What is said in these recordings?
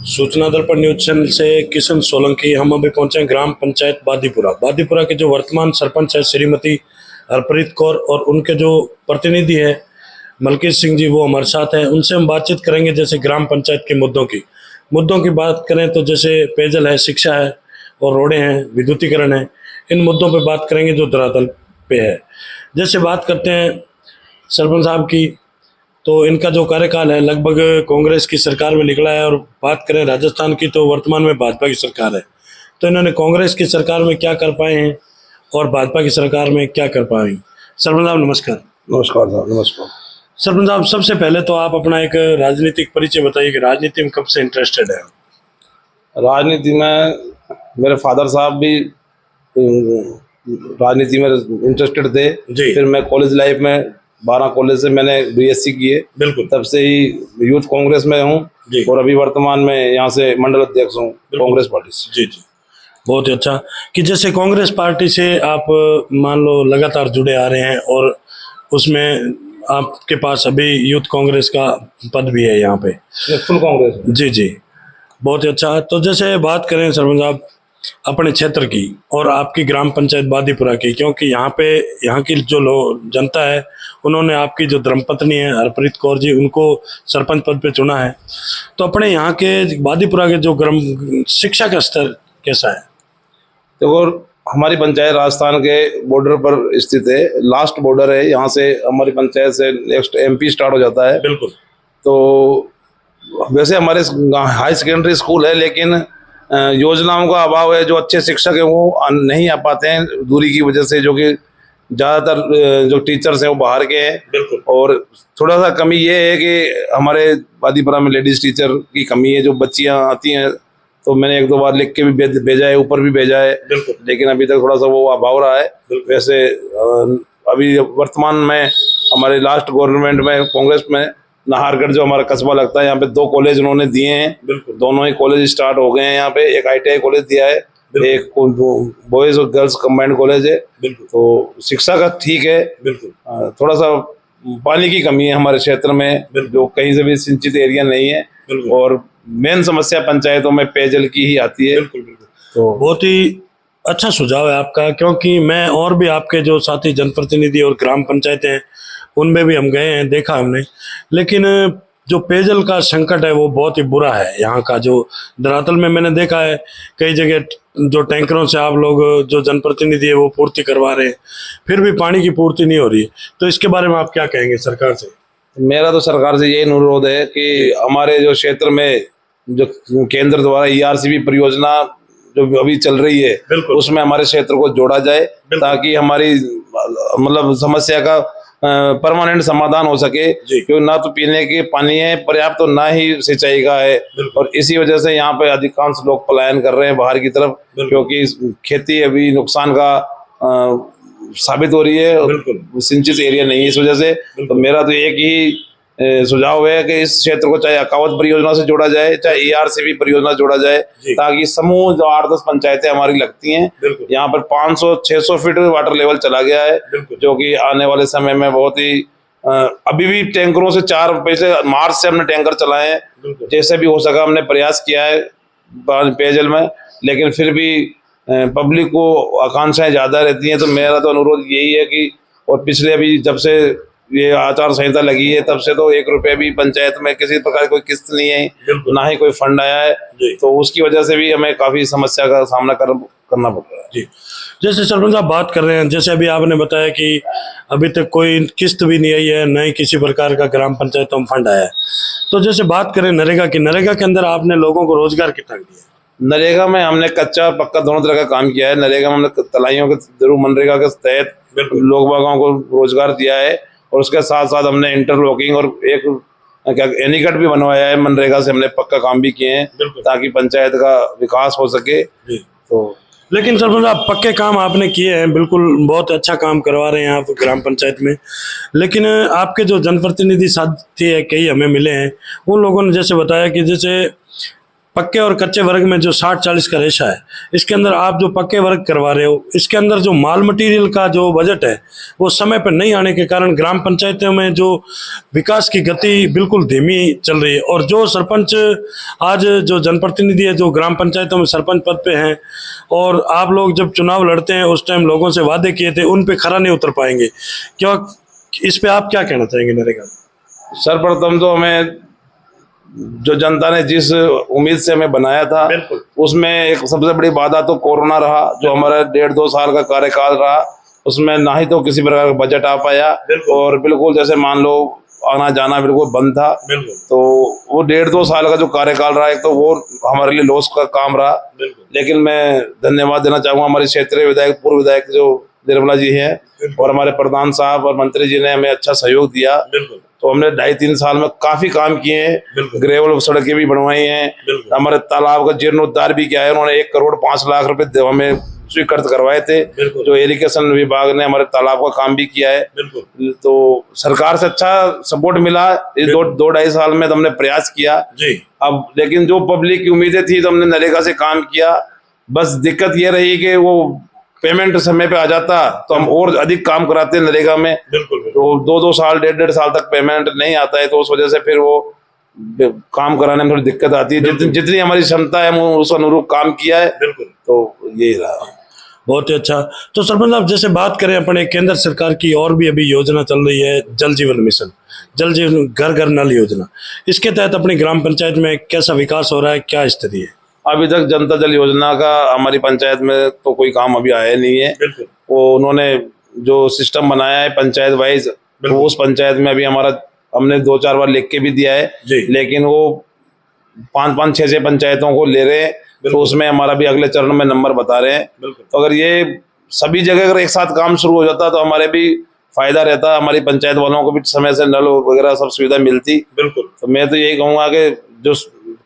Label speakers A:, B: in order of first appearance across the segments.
A: सूचना दर्पण news channel से किशन सोलंकी। हम अभी पहुंचे हैं ग्राम पंचायत बादीपुरा के जो वर्तमान सरपंच है श्रीमती हरप्रीत कौर और उनके जो प्रतिनिधि है मलकीत सिंह जी, वो हमारे साथ हैं। उनसे हम बातचीत करेंगे जैसे ग्राम पंचायत के मुद्दों की बात करें तो जैसे पेयजल है, शिक्षा है और रोडें हैं, विद्युतीकरण है। इन मुद्दों पे बात करेंगे जो धरातल पे है। जैसे बात करते हैं सरपंच साहब की, तो इनका जो कार्यकाल है लगभग कांग्रेस की सरकार में निकला है, और बात करें राजस्थान की तो वर्तमान में भाजपा की सरकार है। तो इन्होंने कांग्रेस की सरकार में क्या कर पाए हैं और भाजपा की सरकार में क्या कर पाए। सरपंच साहब नमस्कार।
B: नमस्कार साहब, नमस्कार।
A: सरपंच साहब, सबसे पहले तो आप अपना एक राजनीतिक परिचय बताइए कि राजनीति में कब से इंटरेस्टेड है।
B: राजनीति में मेरे फादर साहब भी राजनीति में इंटरेस्टेड थे
A: जी।
B: फिर मैं कॉलेज लाइफ में 12 कॉलेज से मैंने बीएससी किए।
A: बिल्कुल।
B: तब से ही यूथ कांग्रेस में हूँ और अभी वर्तमान में यहाँ से मंडल अध्यक्ष हूँ कांग्रेस पार्टी से।
A: जी जी, बहुत ही अच्छा कि जैसे कांग्रेस पार्टी से आप मान लो लगातार जुड़े आ रहे हैं और उसमें आपके पास अभी यूथ कांग्रेस का पद भी है यहाँ पे।
B: फुल कांग्रेस।
A: जी जी, बहुत ही अच्छा। तो जैसे बात करें सरपंच साहब अपने क्षेत्र की और आपकी ग्राम पंचायत बादीपुरा की, क्योंकि यहाँ की जो जनता है उन्होंने आपकी जो धर्मपत्नी है हरप्रीत कौर जी, उनको सरपंच पद पे चुना है। तो अपने यहाँ के बादीपुरा के जो ग्राम शिक्षा का स्तर कैसा है?
B: देखो, हमारी पंचायत राजस्थान के बॉर्डर पर स्थित है, लास्ट बॉर्डर है। यहाँ से हमारी पंचायत से नेक्स्ट एमपी स्टार्ट हो जाता है।
A: बिल्कुल।
B: तो वैसे हमारे हाई सेकेंडरी स्कूल है, लेकिन योजनाओं का अभाव है। जो अच्छे शिक्षक हैं वो नहीं आ पाते हैं दूरी की वजह से, जो कि ज़्यादातर जो टीचर्स हैं वो बाहर के हैं।
A: बिल्कुल।
B: और थोड़ा सा कमी ये है कि हमारे बादीपुरा में लेडीज टीचर की कमी है। जो बच्चियां आती हैं तो मैंने 1-2 बार लिख के भी भेजा है, ऊपर भी भेजा है, लेकिन अभी तक थोड़ा सा वो अभाव रहा है। वैसे अभी वर्तमान में हमारे लास्ट गवर्नमेंट में कांग्रेस में नाहरगढ़ जो हमारा कस्बा लगता है, यहाँ पे 2 कॉलेज उन्होंने दिए हैं। दोनों ही कॉलेज स्टार्ट हो गए हैं। यहाँ पे एक ITI कॉलेज दिया है, एक बॉयज और गर्ल्स कंबाइंड कॉलेज है। तो शिक्षा का ठीक है। थोड़ा सा पानी की कमी है हमारे क्षेत्र में, जो कहीं से भी सिंचित एरिया नहीं है। और मेन समस्या पंचायतों में पेयजल की ही आती है।
A: तो बहुत ही अच्छा सुझाव है आपका, क्योंकि मैं और भी आपके जो साथी जनप्रतिनिधि और ग्राम पंचायतें हैं उनमें भी हम गए हैं, देखा हमने, लेकिन जो पेयजल का संकट है वो बहुत ही बुरा है यहाँ का। जो धरातल में मैंने देखा है कई जगह जो टैंकरों से आप लोग जो जनप्रतिनिधि है वो पूर्ति करवा रहे हैं, फिर भी पानी की पूर्ति नहीं हो रही है। तो इसके बारे में आप क्या कहेंगे सरकार से?
B: मेरा तो सरकार से यही अनुरोध है कि हमारे जो क्षेत्र में जो केंद्र द्वारा ERCB परियोजना जो अभी चल रही है उसमें हमारे क्षेत्र को जोड़ा जाए, ताकि हमारी मतलब समस्या का परमानेंट समाधान हो सके। क्योंकि ना तो पीने के पानी है पर्याप्त, तो ना ही सिंचाई का है। और इसी वजह से यहाँ पे अधिकांश लोग पलायन कर रहे हैं बाहर की तरफ, क्योंकि खेती अभी नुकसान का साबित हो रही है। सिंचित एरिया नहीं है इस वजह से। तो मेरा तो एक ही सुझाव है कि इस क्षेत्र को चाहे अकावत परियोजना से जोड़ा जाए, चाहे ERCB परियोजना जोड़ा जाए, ताकि समूह जो 8-10 पंचायतें हमारी लगती हैं, यहाँ पर 500-600 फीट वाटर लेवल चला गया है, जो कि आने वाले समय में बहुत ही अभी भी टैंकरों से 4 पिछले मार्च से हमने टैंकर चलाए हैं। जैसे भी हो सका हमने प्रयास किया है पेयजल में, लेकिन फिर भी पब्लिक को आकांक्षाएं ज्यादा रहती हैं। तो मेरा तो अनुरोध यही है कि, और पिछले अभी जब से ये आचार संहिता लगी है तब से तो 1 रुपया भी पंचायत में किसी प्रकार कोई किस्त नहीं है, ना ही कोई फंड आया है। तो उसकी वजह से भी हमें काफी समस्या का सामना करना पड़ रहा है।
A: जी, जैसे सरपंच साहब बात कर रहे हैं, जैसे अभी आपने बताया कि अभी तक कोई किस्त भी नहीं आई है, न ही किसी प्रकार का ग्राम पंचायतों में फंड आया है। तो जैसे बात करें नरेगा की, नरेगा के अंदर आपने लोगों को रोजगार कितना दिया?
B: नरेगा में हमने कच्चा पक्का दोनों तरह का काम किया है। नरेगा में हमने तलाइयों के थ्रू मनरेगा के तहत लोग बागों को रोजगार दिया है, और उसके साथ साथ हमने इंटरलॉकिंग और एक एनीकट भी बनवाया है। मनरेगा से हमने पक्का काम भी किए हैं, ताकि पंचायत का विकास हो सके। तो
A: लेकिन सरपंच साहब पक्के काम आपने किए हैं, बिल्कुल बहुत अच्छा काम करवा रहे हैं आप ग्राम पंचायत में, लेकिन आपके जो जनप्रतिनिधि साथी है कई हमें मिले हैं, उन लोगों ने जैसे बताया कि जैसे पक्के और कच्चे वर्ग में जो 60-40 का रेशा है, इसके अंदर आप जो पक्के वर्ग करवा रहे हो, इसके अंदर जो माल मटेरियल का जो बजट है वो समय पर नहीं आने के कारण ग्राम पंचायतों में जो विकास की गति बिल्कुल धीमी चल रही है। और जो सरपंच आज जो जनप्रतिनिधि है जो ग्राम पंचायतों में सरपंच पद पे हैं, और आप लोग जब चुनाव लड़ते हैं उस टाइम लोगों से वादे किए थे उन पे खरा नहीं उतर पाएंगे, क्या इस पे आप क्या कहना चाहेंगे नरेगा?
B: सर्वप्रथम तो हमें जो जनता ने जिस उम्मीद से हमें बनाया था उसमें एक सबसे बड़ी बाधा तो कोरोना रहा, जो हमारा 1.5-2 साल का कार्यकाल रहा, उसमें ना ही तो किसी प्रकार का बजट आ पाया और बिल्कुल जैसे मान लो आना जाना बिल्कुल बंद था। तो वो 1.5-2 साल का जो कार्यकाल रहा, एक तो वो हमारे लिए लॉस का काम रहा। लेकिन मैं धन्यवाद देना चाहूंगा हमारे क्षेत्रीय विधायक, पूर्व विधायक जो निर्मला जी हैं और हमारे प्रधान साहब और मंत्री जी ने हमें अच्छा सहयोग दिया। तो हमने 2.5-3 साल में काफी काम किए हैं, ग्रेवल सड़कें भी बनवाई हैं, हमारे तालाब का जीर्णोद्धार भी किया है। उन्होंने 1 करोड़ 5 लाख रुपए हमें स्वीकृत करवाए थे, जो इरिगेशन विभाग ने हमारे तालाब का काम भी किया है। तो सरकार से अच्छा सपोर्ट मिला इस 2-2.5 साल में। तो हमने प्रयास किया अब, लेकिन जो पब्लिक की उम्मीदें थी तो हमने नरेगा से काम किया। बस दिक्कत ये रही कि वो पेमेंट समय पे आ जाता तो हम और अधिक काम कराते हैं नरेगा में। तो 2-2 साल 1.5-1.5 साल तक पेमेंट नहीं आता है, तो उस वजह से फिर वो काम कराने में थोड़ी दिक्कत आती है। जितनी हमारी क्षमता है उस अनुरूप काम किया है। तो यही रहा।
A: बहुत ही अच्छा। तो सरपंच साहब जैसे बात करें अपने केंद्र सरकार की, और भी अभी योजना चल रही है जल जीवन मिशन, जल जीवन घर घर नल योजना, इसके तहत अपनी ग्राम पंचायत में कैसा विकास हो रहा है, क्या स्थिति है?
B: अभी तक जनता जल योजना का हमारी पंचायत में तो कोई काम अभी आया नहीं है। वो उन्होंने जो सिस्टम बनाया है पंचायत वाइज, तो उस पंचायत में अभी हमारा हमने 2-4 बार लिख के भी दिया है, लेकिन वो 5-5, 6-6 पंचायतों को ले रहे हैं। तो उसमें हमारा भी अगले चरण में नंबर बता रहे हैं। तो अगर ये सभी जगह अगर एक साथ काम शुरू हो जाता तो हमारे भी फायदा रहता, हमारी पंचायत वालों को भी समय से नल वगैरह सब सुविधा मिलती। तो मैं तो यही कहूंगा कि जो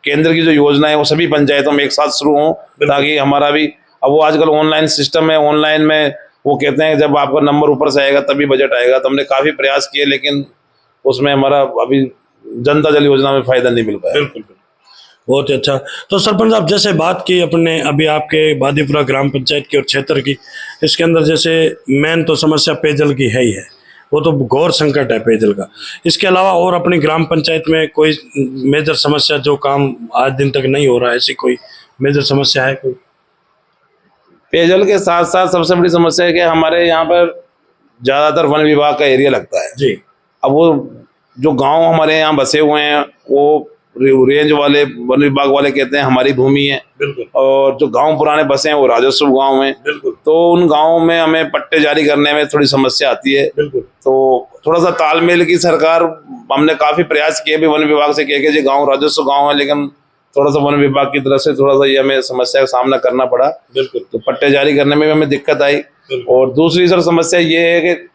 B: केंद्र की जो योजना है वो सभी पंचायतों में एक साथ शुरू हो, ताकि हमारा भी, अब वो आजकल ऑनलाइन सिस्टम है, ऑनलाइन में वो कहते हैं जब आपका नंबर ऊपर से आएगा तभी बजट आएगा। तो हमने काफी प्रयास किए, लेकिन उसमें हमारा अभी जनता जल योजना में फायदा नहीं मिल पाया।
A: बहुत ही अच्छा। तो सरपंच साहब जैसे बात की अपने अभी आपके बादीपुरा ग्राम पंचायत की और क्षेत्र की, इसके अंदर जैसे मेन तो समस्या पेयजल की है ही है, वो तो घोर संकट है पेयजल का। इसके अलावा और अपनी ग्राम पंचायत में कोई मेजर समस्या जो काम आज दिन तक नहीं हो रहा है, ऐसी कोई मेजर समस्या है कोई?
B: पेयजल के साथ साथ सबसे बड़ी समस्या है कि हमारे यहाँ पर ज्यादातर वन विभाग का एरिया लगता है जी। अब वो जो गांव हमारे यहाँ बसे हुए हैं वो रेंज वाले वन विभाग वाले कहते हैं हमारी भूमि है, और जो गांव पुराने बसे हैं वो राजस्व गांव हैं। तो उन गांवों में हमें पट्टे जारी करने में थोड़ी समस्या आती है। तो थोड़ा सा तालमेल की सरकार, हमने काफी प्रयास किए भी वन विभाग से कह के गाँव राजस्व गाँव है, लेकिन थोड़ा सा वन विभाग की तरफ से थोड़ा सा ये हमें समस्या का सामना करना पड़ा। तो पट्टे जारी करने में भी हमें दिक्कत आई। और दूसरी सर समस्या ये है कि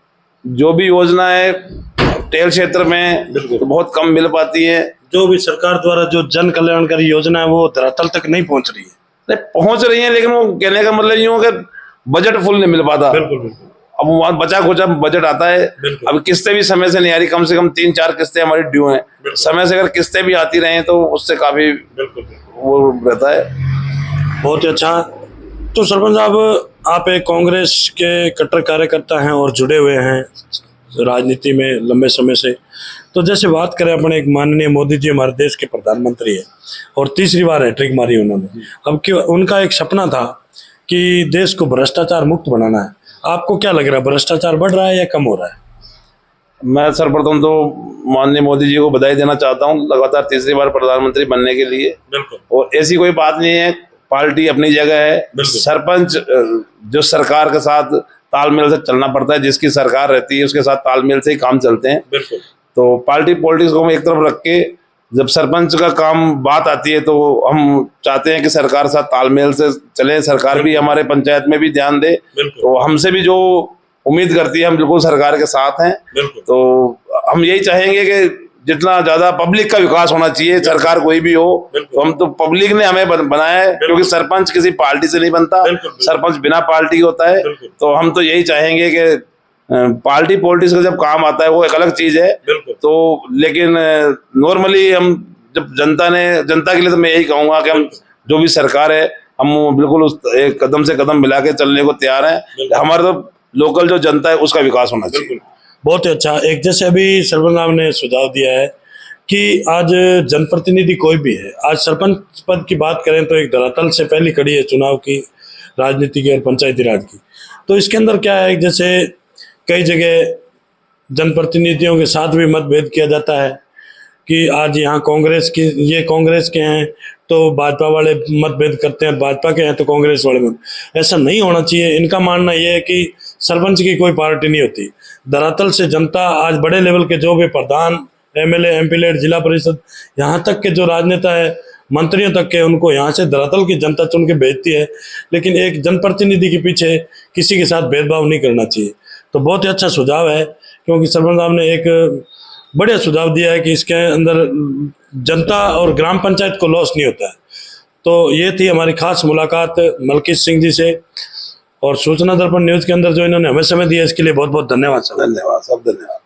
B: जो भी योजना है टेल क्षेत्र में तो बहुत कम मिल पाती है।
A: जो भी सरकार द्वारा जो जन कल्याणकारी योजना है वो धरातल तक नहीं पहुंच रही है।
B: नहीं पहुंच रही है, लेकिन वो कहने का मतलब यूं कि बजट फुल नहीं मिल पाता। अब वहाँ बचा खुचा बजट आता है। अब किस्तें भी समय से नहीं आ रही, कम से कम 3-4 किस्तें हमारी ड्यू हैं। समय से अगर किस्तें भी आती रहे तो उससे काफी वो रहता है।
A: बहुत ही अच्छा। तो सरपंच साहब आप एक कांग्रेस के कट्टर कार्यकर्ता हैं और जुड़े हुए हैं राजनीति में लंबे समय से। तो जैसे बात करें अपने एक माननीय मोदी जी हमारे देश के प्रधानमंत्री है और तीसरी बार हैट्रिक मारी उन्होंने। अब क्यों उनका एक सपना था कि देश को भ्रष्टाचार मुक्त बनाना है। आपको क्या लग रहा है, भ्रष्टाचार बढ़ रहा है या कम हो रहा है?
B: मैं सर्वप्रथम तो माननीय मोदी जी को बधाई देना चाहता हूँ लगातार तीसरी बार प्रधानमंत्री बनने के लिए। और ऐसी कोई बात नहीं है, पार्टी अपनी जगह है। सरपंच जो सरकार के साथ तालमेल से चलना पड़ता है, जिसकी सरकार रहती है उसके साथ तालमेल से ही काम चलते हैं। तो पार्टी पॉलिटिक्स को एक तरफ रख के जब सरपंच का काम बात आती है तो हम चाहते हैं कि सरकार साथ तालमेल से चले, सरकार भी हमारे पंचायत में भी ध्यान दे। तो हमसे भी जो उम्मीद करती है हम बिल्कुल सरकार के साथ हैं। तो हम यही चाहेंगे कि जितना ज्यादा पब्लिक का विकास होना चाहिए, सरकार कोई भी हो, तो हम तो पब्लिक ने हमें बनाया है, क्योंकि सरपंच किसी पार्टी से नहीं बनता, सरपंच बिना पार्टी होता है। तो हम तो यही चाहेंगे कि पार्टी पॉलिटिक्स का जब काम आता है वो एक अलग चीज है। तो लेकिन नॉर्मली हम जब जनता के लिए तो मैं यही कहूंगा कि हम जो भी सरकार है हम बिल्कुल उस एक कदम से कदम मिला के चलने को तैयार हैं। हमारे तो लोकल जो जनता है उसका विकास होना चाहिए।
A: बहुत ही अच्छा। एक जैसे अभी सरपंच साहब ने सुझाव दिया है कि आज जनप्रतिनिधि कोई भी है, आज सरपंच पद की बात करें तो एक धरातल से पहली कड़ी है चुनाव की, राजनीति की और पंचायती राज की। तो इसके अंदर क्या है, जैसे कई जगह जनप्रतिनिधियों के साथ भी मतभेद किया जाता है कि आज यहाँ कांग्रेस की, ये कांग्रेस के हैं तो भाजपा वाले मतभेद करते हैं, भाजपा के हैं तो कांग्रेस वाले मत। ऐसा नहीं होना चाहिए। इनका मानना यह है कि सरपंच की कोई पार्टी नहीं होती। धरातल से जनता, आज बड़े लेवल के जो भी प्रधान, एमएलए, एमपी, जिला परिषद, यहाँ तक के जो राजनेता है, मंत्रियों तक के, उनको यहाँ से धरातल की जनता चुन के भेजती है। लेकिन एक जनप्रतिनिधि के पीछे किसी के साथ भेदभाव नहीं करना चाहिए। तो बहुत ही अच्छा सुझाव है, क्योंकि सरपंच साहब ने एक बढ़िया सुझाव दिया है कि इसके अंदर जनता और ग्राम पंचायत को लॉस नहीं होता है। तो ये थी हमारी खास मुलाकात मलकीत सिंह जी से, और सूचना दर्पण न्यूज के अंदर जो इन्होंने हमें समय दिया इसके लिए बहुत बहुत धन्यवाद सर।
B: धन्यवाद सब, धन्यवाद।